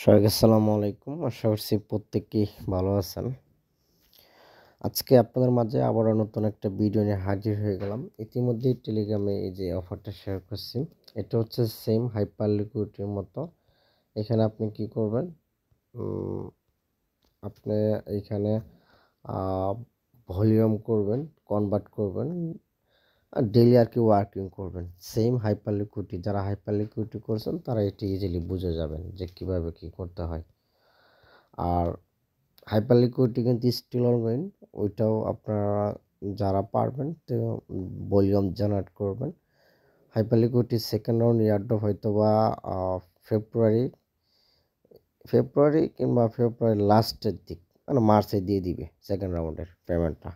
সবাইকে আসসালামু আলাইকুম। আশা করছি প্রত্যেকেই ভালো আছেন। আজকে আপনাদের মাঝে আবারও নতুন একটা ভিডিও নিয়ে হাজির হয়ে গেলাম। ইতিমধ্যেই টেলিগ্রামে এই যে অফারটা শেয়ার করছি, এটা হচ্ছে সেম হাইপার লিকুইডিটির মতো। এখানে আপনি কি করবেন, উম, আপনি এইখানে ভলিউম করবেন, কনভার্ট করবেন, আর ডেইলি আর কি ওয়ার্কিং করবেন। সেম হাইপার লিকুইডিটি, যারা হাইপার লিকুইডিটি করছেন তারা এটি ইজিলি বুঝে যাবেন যে কিভাবে কি করতে হয়। আর হাইপার লিকুইডিটি কিন্তু স্টিল অনগোয়িং, ওইটাও আপনারা যারা পারবেন তো ভলিউম জেনারেট করবেন। Hyper liquidity second round airdrop হয়তো বা ফেব্রুয়ারি কিংবা ফেব্রুয়ারি লাস্টের দিক, মানে মার্চে দিয়ে দিবে সেকেন্ড রাউন্ডের পেমেন্টটা।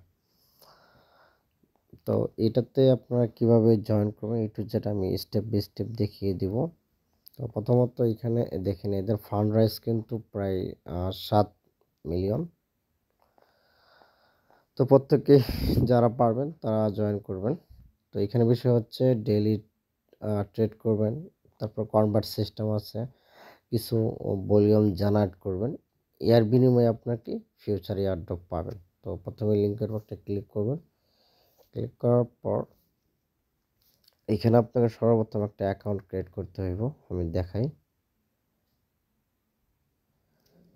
তো এটাতে আপনারা কিভাবে জয়েন করবেন একটু, যেটা আমি স্টেপ বাই স্টেপ দেখিয়ে দিব। তো প্রথমত এখানে দেখেন, এদের ফান্ড রাইজ কিন্তু প্রায় 7 মিলিয়ন। তো প্রত্যেকে যারা পারবেন তারা জয়েন করবেন। তো এখানে বিষয় হচ্ছে ডেইলি ট্রেড করবেন, তারপর কনভার্ট সিস্টেম আছে, কিছু ভলিউম জেনারেট করবেন। এর বিনিময়ে আপনাকে ফিউচার এয়ারড্রপ পাবেন। তো প্রথমে লিঙ্কের উপর ক্লিক করবেন। ক্লিক করার পর এখানে আপনাকে সর্বপ্রথম একটা অ্যাকাউন্ট ক্রিয়েট করতে হইব। আমি দেখাই।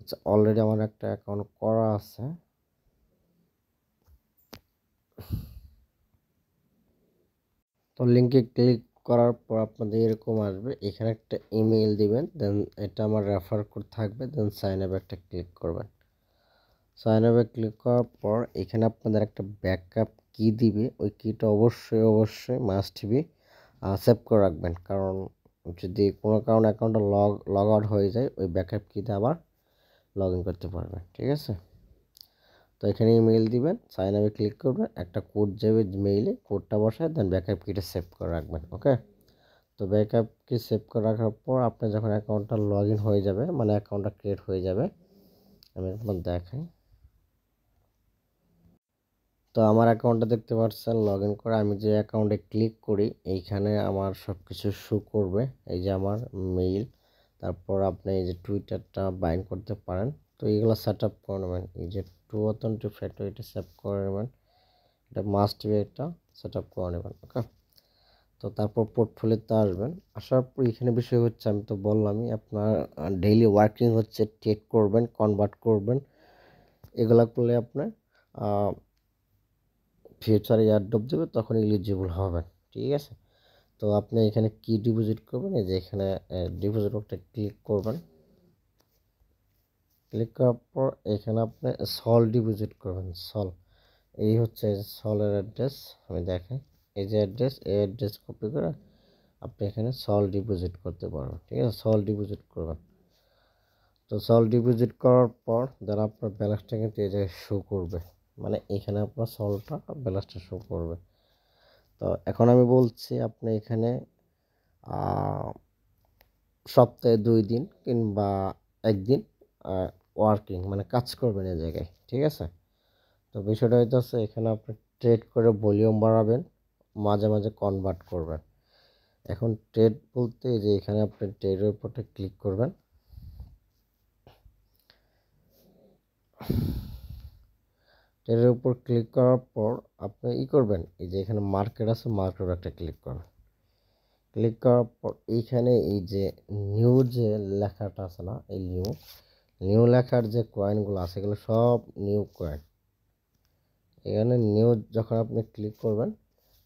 আচ্ছা, অলরেডি আমার একটা অ্যাকাউন্ট করা আছে। তো লিঙ্কে ক্লিক করার পর আপনাদের এরকম আসবে, এখানে একটা ইমেল দিবেন, দেন এটা আমার রেফার কোড থাকবে, দেন সাইন আপে একটা ক্লিক করবেন। সাইন আপে ক্লিক করার পর এখানে আপনাদের একটা ব্যাকআপ কি দিবে, ওই কিটা অবশ্যই মাস্ট বি সেভ করে রাখবেন। কারণ যদি কোনো কারণে অ্যাকাউন্টটা লগ আউট হয়ে যায়, ওই ব্যাকআপ কিতে আবার লগ ইন করতে পারবেন। ঠিক আছে? তো এখানে ইমেল দিবেন, সাইন আপে ক্লিক করবেন, একটা কোড যাবে মেইলে, কোডটা বসায় দেন ব্যাকআপ কিটা সেভ করে রাখবেন। ওকে? তো ব্যাকআপ কি সেভ করে রাখার পর আপনি যখন অ্যাকাউন্টটা লগ ইন হয়ে যাবে, মানে অ্যাকাউন্টটা ক্রিয়েট হয়ে যাবে, আমি এখন দেখাই। তো আমার অ্যাকাউন্টটা দেখতে পাচ্ছেন লগ ইন করে। আমি যে অ্যাকাউন্টে ক্লিক করি এইখানে আমার সব কিছু শো করবে। এই যে আমার মেইল, তারপর আপনি এই যে টুইটারটা বাইন্ড করতে পারেন। তো এইগুলো সেট আপ করে নেবেন। এই যে টু অথেন্টিক ফ্যাক্টর, এটা সেভ করে নেবেন, এটা মাস্ট বি, এটা সেট আপ করে নেবেন। ওকে? তো তারপর পোর্টফোলিওতে আসবেন। আসার পর এখানে বিষয় হচ্ছে, আমি তো বললামই, আপনার ডেইলি ওয়ার্কিং হচ্ছে, ট্রেড করবেন, কনভার্ট করবেন। এগুলা করলে আপনার ফিউচারে এয়ারড্রপ দেবে, তখন এলিজিবল হবেন। ঠিক আছে? তো আপনি এখানে কি ডিপোজিট করবেন, এই যে এখানে ডিপোজিট একটা ক্লিক করবেন। ক্লিক করার পর এখানে আপনি সল ডিপোজিট করবেন। সল, এই হচ্ছে সলের অ্যাড্রেস। আমি দেখাই, এই যে অ্যাড্রেস, এই অ্যাড্রেস কপি করে আপনি এখানে সল ডিপোজিট করতে পারবেন। ঠিক আছে? সল ডিপোজিট করবেন। তো সল ডিপোজিট করার পর দেন আপনার ব্যালেন্সটা কিন্তু এই জায়গায় শো করবে, মানে এখানে আপনার সলটা ব্যালেন্সটা শো করবে। তো এখন আমি বলছি, আপনি এখানে সপ্তাহে 2 দিন কিংবা একদিন ওয়ার্কিং, মানে কাজ করবেন এই জায়গায়। ঠিক আছে? তো বিষয়টা হইতেছে, এখানে আপনি ট্রেড করে ভলিউম বাড়াবেন, মাঝে মাঝে কনভার্ট করবেন। এখন ট্রেড বলতে যে এখানে আপনি ট্রেডের উপরে ক্লিক করবেন। ট্রেডের উপর ক্লিক করার পর আপনি করবেন, এই যে এখানে মার্কেট আছে, মার্কেট একটা ক্লিক করবেন। ক্লিক করার পর এইখানে এই যে নিউ যে লেখাটা আছে না, এই নিউ লেখার যে কয়েনগুলো আছে, এগুলো সব নিউ কয়েন। এখানে নিউ যখন আপনি ক্লিক করবেন,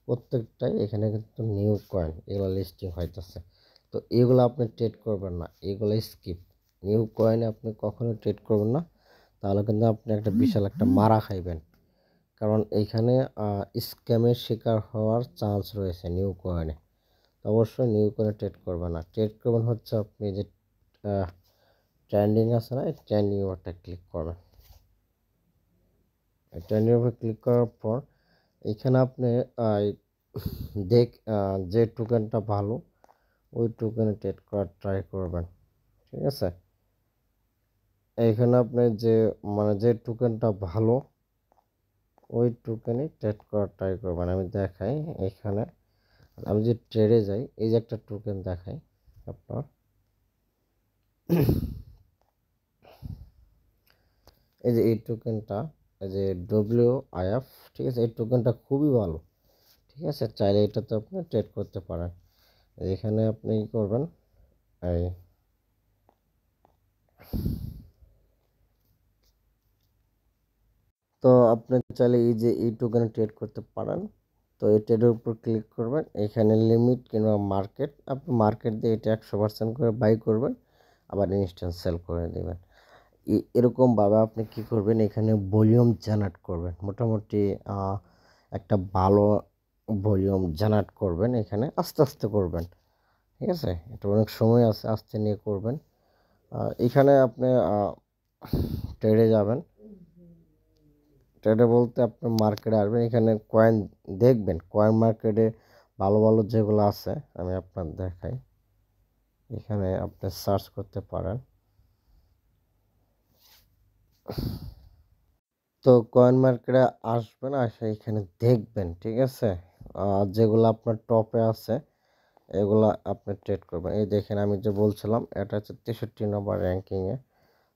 প্রত্যেকটাই এখানে কিন্তু নিউ কয়েন, এগুলো লিস্টিং হইতেছে। তো এগুলো আপনি ট্রেড করবেন না, এগুলো স্কিপ। নিউ কয়েনে আপনি কখনো ট্রেড করবেন না, তাহলে কিন্তু আপনি একটা বিশাল একটা মারা খাইবেন। কারণ এইখানে স্ক্যামের শিকার হওয়ার চান্স রয়েছে নিউ কয়েনে। তো অবশ্যই নিউ কয়েনে ট্রেড করবেন না। ট্রেড করবেন হচ্ছে আপনি যে ট্রেন্ডিং আছে না, এই ট্রেন্ডিং ওভারটা ক্লিক করবেন। ট্রেন্ডিং ওভার ক্লিক করার পর এখানে আপনি দেখ যে টোকেনটা ভালো, ওই টোকেনে ট্রেড করার ট্রাই করবেন। ঠিক আছে? এইখানে আপনি যে, মানে যে টোকেনটা ভালো, ওই টোকেনে ট্রেড করার ট্রাই করবেন। আমি দেখাই, এখানে আমি যে ট্রেডে যাই, এই যে একটা টোকেন দেখাই আপনার, এই যে এই টোকেনটা, এই যে WIF, ঠিক আছে, এই টোকেনটা খুবই ভালো, ঠিক আছে, চাইলে এটাতে আপনি ট্রেড করতে পারেন। এখানে আপনি কি করবেন, এই তো আপনি চাইলে এই যে এই টোকেনে ট্রেড করতে পারেন। তো এই ট্রেডের উপর ক্লিক করবেন, এখানে লিমিট কিংবা মার্কেট, আপনি মার্কেট দিয়ে এটা 100% করে বাই করবেন, আবার ইনস্ট্যান্ট সেল করে দেবেন। এরকমভাবে আপনি কি করবেন, এখানে ভলিউম জেনারেট করবেন, মোটামুটি একটা ভালো ভলিউম জেনারেট করবেন, এখানে আস্তে আস্তে করবেন, ঠিক আছে, এটা অনেক সময় আছে, আস্তে নিয়ে করবেন। এখানে আপনি ট্রেডে যাবেন, ট্রেডে বলতে আপনি মার্কেটে আসবেন, এখানে কয়েন দেখবেন, কয়েন মার্কেটে ভালো ভালো যেগুলো আছে আমি আপনার দেখাই, এখানে আপনি সার্চ করতে পারেন। তো কয়েন মার্কেটে আসবেন, আসে এখানে দেখবেন, ঠিক আছে, যেগুলো আপনার টপে আছে এগুলা আপনি ট্রেড করবেন। এই দেখেন আমি যে বলছিলাম এটা হচ্ছে 63 নম্বর র্যাঙ্কিংয়ে।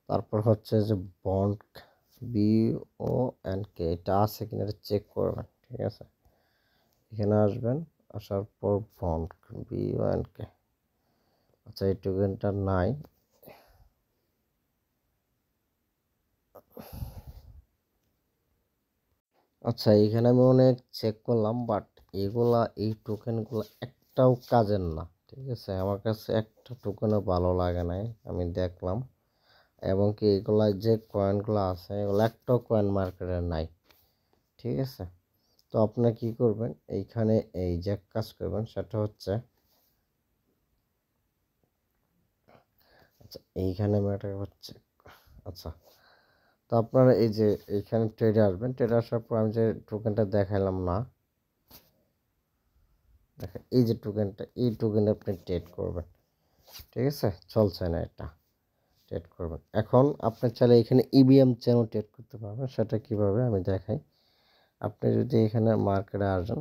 তারপর হচ্ছে যে বন্ড, BONK, এটা আছে কিনা এটা চেক করবেন, ঠিক আছে, এখানে আসবেন, আসার পর বন্ড, BONK, আচ্ছা এই টোকেনটা নাই, আচ্ছা এখানে আমি অনেক চেক করলাম, বাট এগুলা এই টোকেনগুলো একটাও কাজের না, ঠিক আছে, আমার কাছে একটা টোকেনও ভালো লাগে নাই, আমি দেখলাম, এবং কি এগুলা যে কয়েনগুলো আছে এগুলো একটাও কয়েন মার্কেটে নাই, ঠিক আছে। তো আপনি কি করবেন, এইখানে এই যে কাজ করবেন সেটা হচ্ছে, আচ্ছা এইখানে ম্যাটার হচ্ছে, আচ্ছা তো আপনারা এই যে এইখানে ট্রেডে আসবেন, ট্রেডে আসার পর আমি যে টোকেনটা দেখাইলাম না, দেখেন এই যে টোকেনটা, এই টোকেনে আপনি ট্রেড করবেন, ঠিক আছে, চলছে না এটা, ট্রেড করবেন। এখন আপনি চাইলে এখানে EVM চেনও ট্রেড করতে পারবেন, সেটা কিভাবে আমি দেখাই। আপনি যদি এখানে মার্কেটে আসেন,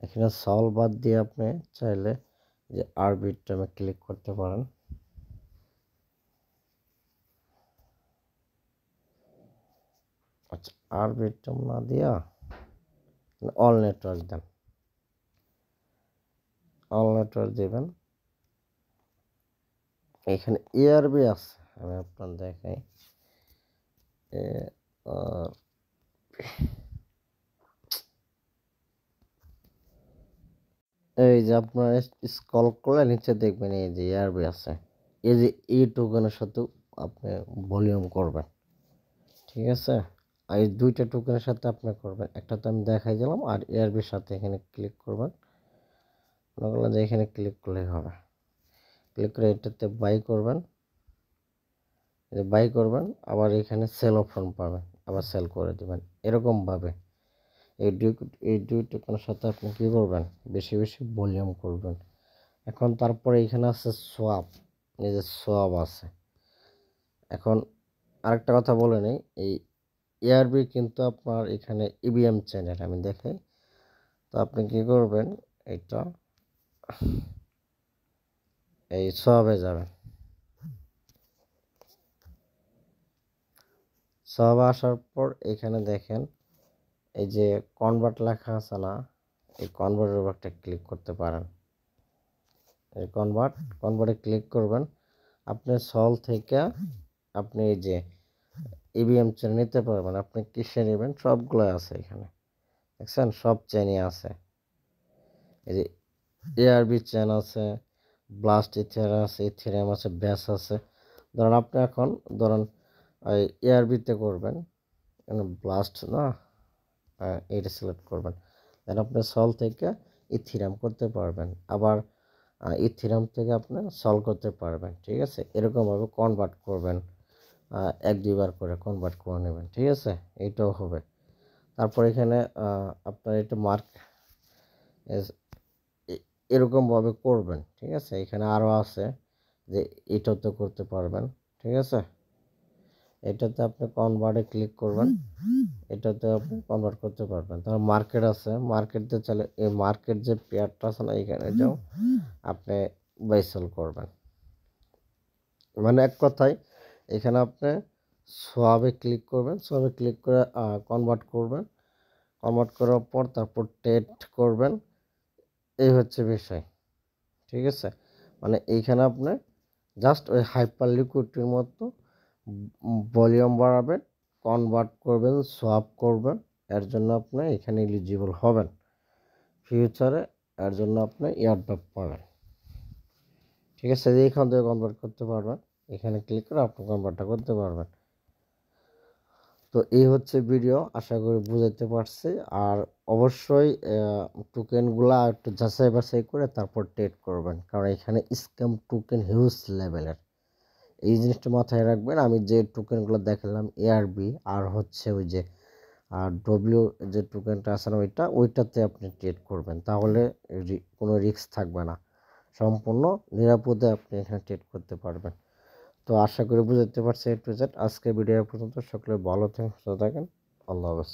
এখানে সল বাদ দিয়ে আপনি চাইলে যে আরবিট্রামে ক্লিক করতে পারেন, আচ্ছা আরবিট্রাম না দিয়া অল নেটওয়ার্ক দেন, অল নেটওয়ার্ক দেবেন, এখানে ARB আছে, আমি আপনার দেখাই, আর এই যে আপনার স্ক্রল করলে নিচে দেখবেন এই যে ARB আছে, এই যে এই টোকেনের সাথে আপনি ভলিউম করবেন, ঠিক আছে, আর এই দুইটা টোকেনের সাথে আপনি করবেন, একটা তো আমি দেখাই দিলাম, আর ARBর সাথে এখানে ক্লিক করবেন, মনে করলাম যে এখানে ক্লিক করলেই হবে, ক্লিক করে এটাতে বাই করবেন, বাই করবেন, আবার এখানে সেল অপশন পাবেন, আবার সেল করে দিবেন, এরকমভাবে এই দুই টোকেনের সাথে আপনি কী করবেন, বেশি বেশি ভলিউম করবেন। এখন তারপরে এখানে আছে সোয়াপ, এই যে সোয়াপ আছে। এখন আরেকটা কথা বলে নেই, এই ARB কিন্তু আপনার এখানে EVM চ্যানেল, আমি দেখাই, তো আপনি কি করবেন, এটা এই সোয়াবে যাবেন, সোয়াবে আসার পর এখানে দেখেন এই যে কনভার্ট লেখা আছে না, এই কনভার্টের উপর একটা ক্লিক করতে পারেন, এই কনভার্টে ক্লিক করবেন, আপনি সল থেকে আপনি এই যে EVM চেন নিতে পারবেন, আপনি কিসে নেবেন সবগুলো আছে এখানে, দেখছেন সব চেনই আছে, এই যে ARB চেন আছে, ব্লাস্ট ইথেরিয়াম আছে, ইথেরিয়াম আছে, ব্যাস আছে। ধরেন আপনি এখন ধরেন এই ARB-তে করবেন, ব্লাস্ট না, এটা সিলেক্ট করবেন, দেন আপনি সল থেকে ইথেরিয়াম করতে পারবেন, আবার ইথেরিয়াম থেকে আপনি সল করতে পারবেন, ঠিক আছে, এরকমভাবে কনভার্ট করবেন, এক দুইবার করে কনভার্ট করে নেবেন, ঠিক আছে, এইটাও হবে। তারপর এখানে আপনার এটা মার্ক এরকমভাবে করবেন, ঠিক আছে, এখানে আরও আছে যে এটাতে করতে পারবেন, ঠিক আছে, এটাতে আপনি কনভার্টে ক্লিক করবেন, এটাতে আপনি কনভার্ট করতে পারবেন। তারপর মার্কেট আছে, মার্কেটতে চলে এই মার্কেট যে পেয়ারটা আছে না, এখানে যাও আপনি বাই সেল করবেন, মানে এক কথায় এখানে আপনি সোয়াবে ক্লিক করবেন, সোয়াবে ক্লিক করে কনভার্ট করবেন, কনভার্ট করার পর তারপর ট্রেড করবেন। এই হচ্ছে বিষয়, ঠিক আছে। মানে এইখানে আপনি জাস্ট ওই হাইপার লিকুইডটির মতো ভলিউম বাড়াবেন, কনভার্ট করবেন, সোয়াপ করবেন। এর জন্য আপনি এখানে এলিজিবল হবেন ফিউচারে। এর জন্য আপনি এয়ারড্রপ পাবেন, ঠিক আছে। এইখান থেকে কনভার্ট করতে পারবেন, এখানে ক্লিক করে আপনি কনভার্টটা করতে পারবেন। তো এই হচ্ছে ভিডিও, আশা করি বুঝাইতে পারছি। আর অবশ্যই টোকেনগুলা একটু যাচাই বাছাই করে তারপর ট্রেড করবেন, কারণ এখানে স্ক্যাম টোকেন হিউজ লেভেলের। এই জিনিসটা মাথায় রাখবেন। আমি যে টোকেনগুলো দেখালাম এআরবি আর হচ্ছে ওই যে ডব্লিউ যে টোকেনটা আছে না ওইটাতে আপনি ট্রেড করবেন, তাহলে কোনো রিস্ক থাকবে না, সম্পূর্ণ নিরাপদে আপনি এখানে ট্রেড করতে পারবেন। তো আশা করি বুঝতে পারছি A to Z। আজকে ভিডিও পর্যন্ত, সকলে ভালো থাকেন, সুস্থ থাকেন, আল্লাহ হাফেজ।